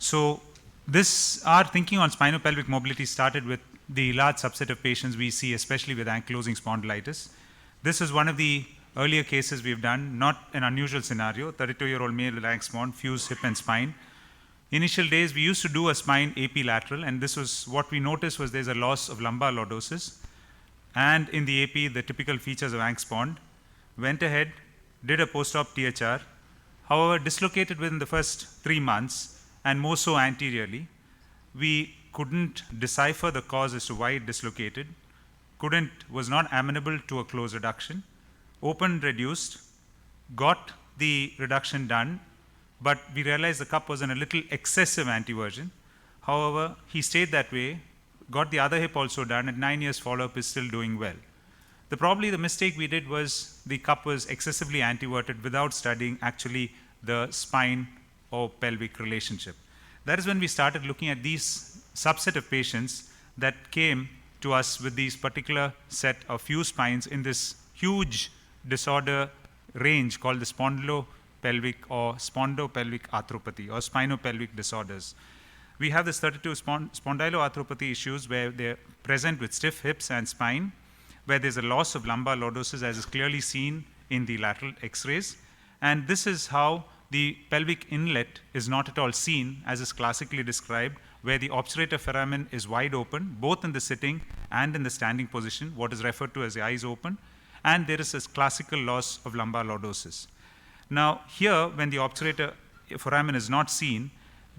So our thinking on spinopelvic mobility started with the large subset of patients we see, especially with ankylosing spondylitis. This is one of the earlier cases we've done, not an unusual scenario, 32-year-old male with ankylosing fused hip and spine. Initial days, we used to do a spine AP lateral, and this was what we noticed was there's a loss of lumbar lordosis. And in the AP, the typical features of ankspond. Went ahead, did a post-op THR, however, dislocated within the first 3 months, and more so anteriorly. We couldn't decipher the cause as to why it dislocated, was not amenable to a close reduction, opened, reduced, got the reduction done, but we realized the cup was in a little excessive anteversion. However, he stayed that way, got the other hip also done, and 9 years follow-up is still doing well. Probably the mistake we did was the cup was excessively anteverted without studying actually the spine or pelvic relationship. That is when we started looking at these subset of patients that came to us with these particular set of fused spines in this huge disorder range called the spondylopelvic or spondopelvic arthropathy or spinopelvic disorders. We have this 32 spondyloarthropathy issues where they're present with stiff hips and spine, where there's a loss of lumbar lordosis as is clearly seen in the lateral x-rays. And this is how the pelvic inlet is not at all seen as is classically described, where the obturator foramen is wide open, both in the sitting and in the standing position, what is referred to as the eyes open, and there is this classical loss of lumbar lordosis. Now here, when the obturator foramen is not seen,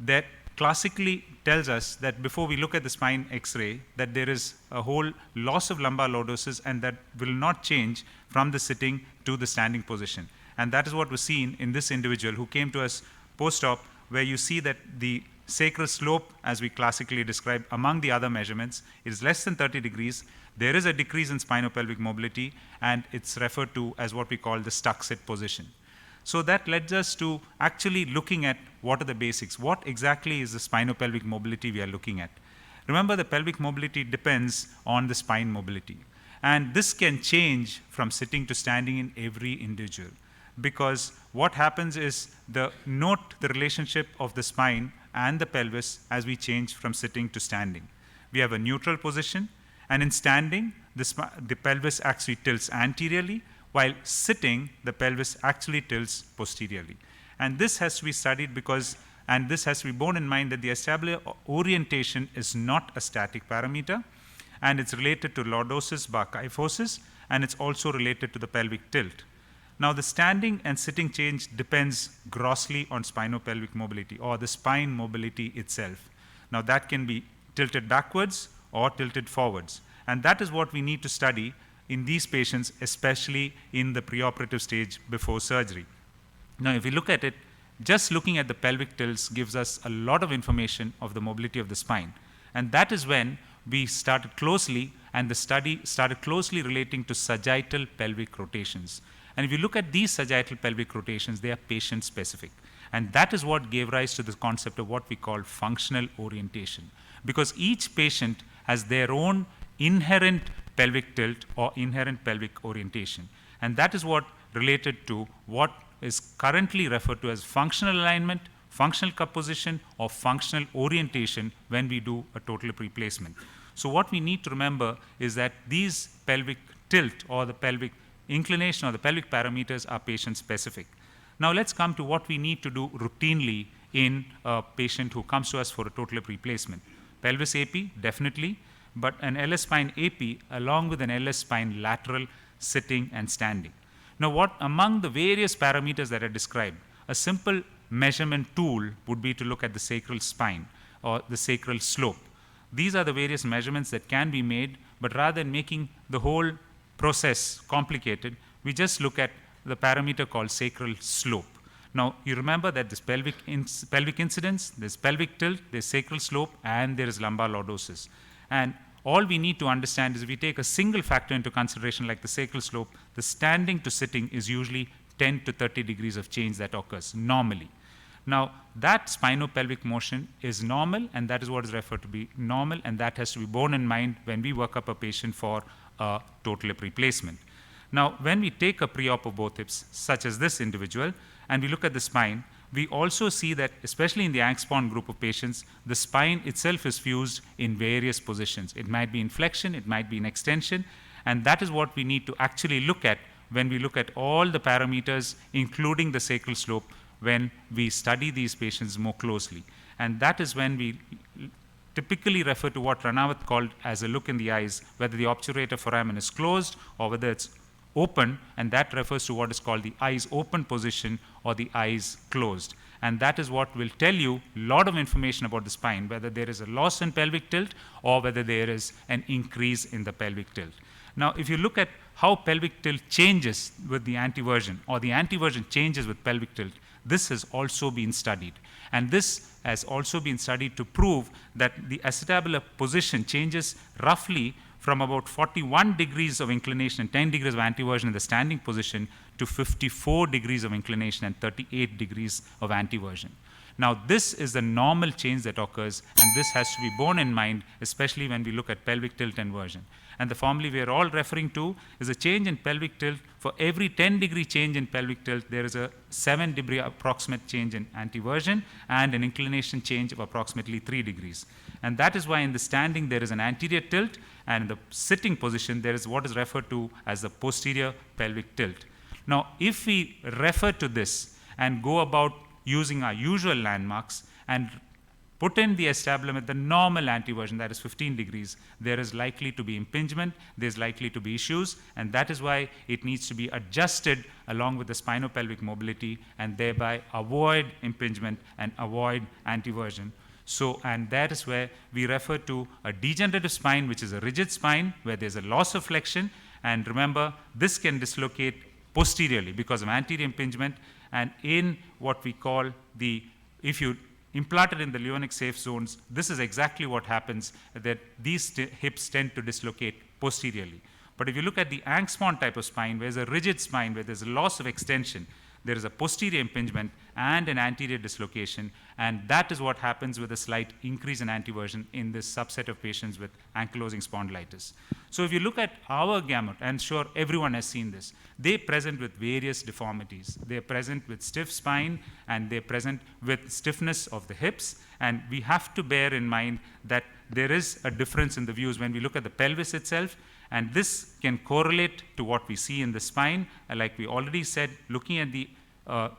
that classically tells us that before we look at the spine x-ray, that there is a whole loss of lumbar lordosis and that will not change from the sitting to the standing position. And that is what was seen in this individual who came to us post-op, where you see that the sacral slope, as we classically describe among the other measurements, is less than 30 degrees. There is a decrease in spinopelvic mobility, and it's referred to as what we call the stuck sit position. So that led us to actually looking at what are the basics. What exactly is the spinopelvic mobility we are looking at? Remember, the pelvic mobility depends on the spine mobility. And this can change from sitting to standing in every individual. Because what happens is note the relationship of the spine and the pelvis as we change from sitting to standing. We have a neutral position, and in standing, the pelvis actually tilts anteriorly, while sitting, the pelvis actually tilts posteriorly. And this has to be studied and this has to be borne in mind that the acetabular orientation is not a static parameter, and it's related to lordosis bar kyphosis, and it's also related to the pelvic tilt. Now, the standing and sitting change depends grossly on spinopelvic mobility or the spine mobility itself. Now, that can be tilted backwards or tilted forwards, and that is what we need to study in these patients, especially in the preoperative stage before surgery. Now, if we look at it, just looking at the pelvic tilts gives us a lot of information of the mobility of the spine. And that is when we started closely, and the study started closely relating to sagittal pelvic rotations. And if you look at these sagittal pelvic rotations, they are patient specific. And that is what gave rise to the concept of what we call functional orientation. Because each patient has their own inherent pelvic tilt or inherent pelvic orientation. And that is what related to what is currently referred to as functional alignment, functional cup position, or functional orientation when we do a total hip replacement. So what we need to remember is that these pelvic tilt or the pelvic inclination or the pelvic parameters are patient specific. Now let's come to what we need to do routinely in a patient who comes to us for a total hip replacement. Pelvis AP, definitely, but an LS spine AP along with an LS spine lateral, sitting and standing. Now, what among the various parameters that are described, a simple measurement tool would be to look at the sacral spine or the sacral slope. These are the various measurements that can be made, but rather than making the whole process complicated, we just look at the parameter called sacral slope. Now, you remember that this pelvic incidence, there's pelvic tilt, there's sacral slope, and there is lumbar lordosis. And all we need to understand is if we take a single factor into consideration like the sacral slope, the standing to sitting is usually 10 to 30 degrees of change that occurs normally. Now, that spinopelvic motion is normal, and that is what is referred to be normal, and that has to be borne in mind when we work up a patient for a total hip replacement. Now, when we take a pre-op of both hips, such as this individual, and we look at the spine, We also see that, especially in the Angst-Spawn group of patients, the spine itself is fused in various positions. It might be in flexion, it might be in extension, and that is what we need to actually look at when we look at all the parameters, including the sacral slope, when we study these patients more closely. And that is when we typically refer to what Ranawat called as a look in the eyes, whether the obturator foramen is closed or whether it's open, and that refers to what is called the eyes open position or the eyes closed. And that is what will tell you a lot of information about the spine, whether there is a loss in pelvic tilt or whether there is an increase in the pelvic tilt. Now, if you look at how pelvic tilt changes with the anteversion or the anteversion changes with pelvic tilt, this has also been studied. And this has also been studied to prove that the acetabular position changes roughly from about 41 degrees of inclination and 10 degrees of anteversion in the standing position to 54 degrees of inclination and 38 degrees of anteversion. Now, this is the normal change that occurs, and this has to be borne in mind, especially when we look at pelvic tilt and version. And the formula we are all referring to is a change in pelvic tilt. For every 10-degree change in pelvic tilt, there is a 7-degree approximate change in anteversion and an inclination change of approximately 3 degrees. And that is why in the standing there is an anterior tilt, and in the sitting position there is what is referred to as the posterior pelvic tilt. Now, if we refer to this and go about using our usual landmarks and put in the acetabulum at the normal anteversion, that is 15 degrees, there is likely to be impingement, there's likely to be issues, and that is why it needs to be adjusted along with the spinopelvic mobility and thereby avoid impingement and avoid anteversion. So, and that is where we refer to a degenerative spine, which is a rigid spine where there's a loss of flexion, and remember, this can dislocate posteriorly because of anterior impingement, and in what we call the, if you implanted in the leonic safe zones, this is exactly what happens, that these hips tend to dislocate posteriorly. But if you look at the Angst-Spawn type of spine, where there's a rigid spine, where there's a loss of extension, there is a posterior impingement and an anterior dislocation, and that is what happens with a slight increase in anteversion in this subset of patients with ankylosing spondylitis. So if you look at our gamut, and sure everyone has seen this, they present with various deformities. They're present with stiff spine, and they're present with stiffness of the hips, and we have to bear in mind that there is a difference in the views when we look at the pelvis itself, and this can correlate to what we see in the spine, like we already said, looking at the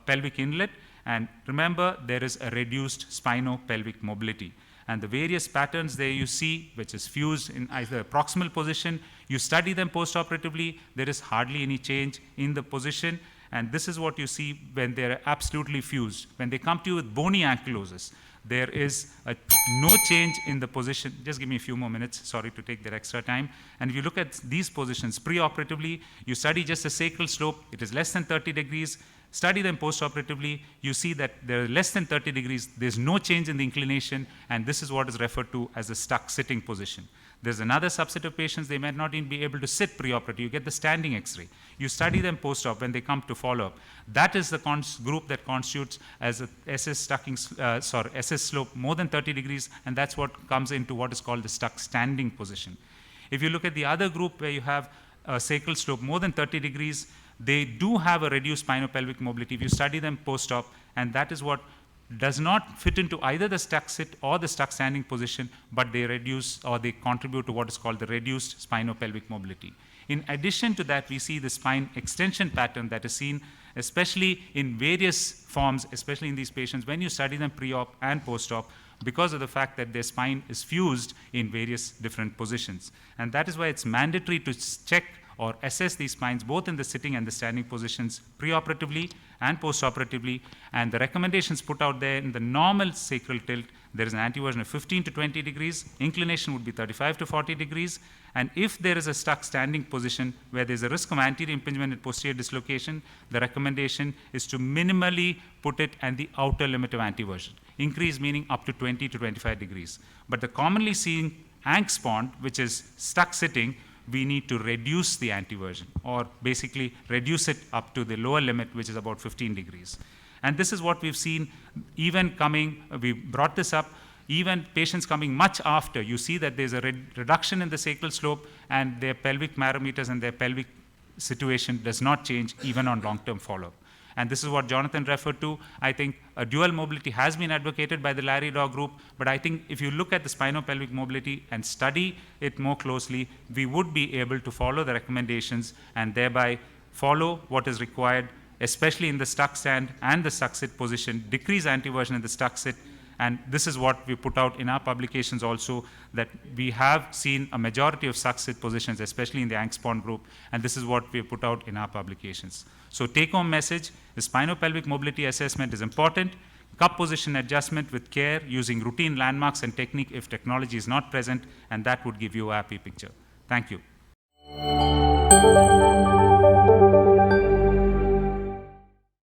pelvic inlet, and remember there is a reduced spinopelvic mobility. And the various patterns there you see, which is fused in either proximal position, you study them postoperatively, there is hardly any change in the position, and this is what you see when they're absolutely fused. When they come to you with bony ankylosis, there is no change in the position. Just give me a few more minutes, sorry to take that extra time. And if you look at these positions preoperatively, you study just the sacral slope, it is less than 30 degrees. Study them postoperatively, you see that they're less than 30 degrees, there's no change in the inclination, and this is what is referred to as a stuck sitting position. There's another subset of patients, they might not even be able to sit preoperatively. You get the standing X-ray. You study them post-op when they come to follow-up. That is the group that constitutes as a SS slope more than 30 degrees, and that's what comes into what is called the stuck standing position. If you look at the other group where you have a sacral slope more than 30 degrees, they do have a reduced spinopelvic mobility if you study them post-op, and that is what does not fit into either the stuck sit or the stuck standing position, but they reduce or they contribute to what is called the reduced spinopelvic mobility. In addition to that, we see the spine extension pattern that is seen especially in various forms, especially in these patients when you study them pre-op and post-op, because of the fact that their spine is fused in various different positions. And that is why it's mandatory to check or assess these spines both in the sitting and the standing positions preoperatively and postoperatively. And the recommendations put out there in the normal sacral tilt, there is an anteversion of 15 to 20 degrees, inclination would be 35 to 40 degrees, and if there is a stuck standing position where there is a risk of anterior impingement and posterior dislocation, the recommendation is to minimally put it at the outer limit of anteversion. Increase meaning up to 20 to 25 degrees. But the commonly seen Angst-Spawn, which is stuck sitting, we need to reduce the anteversion or basically reduce it up to the lower limit, which is about 15 degrees. And this is what we've seen even coming, we brought this up, even patients coming much after, you see that there's a reduction in the sacral slope and their pelvic barometers and their pelvic situation does not change even on long-term follow-up. and this is what Jonathan referred to. I think a dual mobility has been advocated by the Larry Daw group, but I think if you look at the spinopelvic mobility and study it more closely, we would be able to follow the recommendations and thereby follow what is required, especially in the stuck stand and the stuck sit position, decrease anteversion in the stuck sit. And this is what we put out in our publications also, that we have seen a majority of stuck sit positions, especially in the Angspon group, and this is what we put out in our publications. So take home message, the spinopelvic mobility assessment is important. Cup position adjustment with care using routine landmarks and technique if technology is not present, and that would give you a happy picture. Thank you.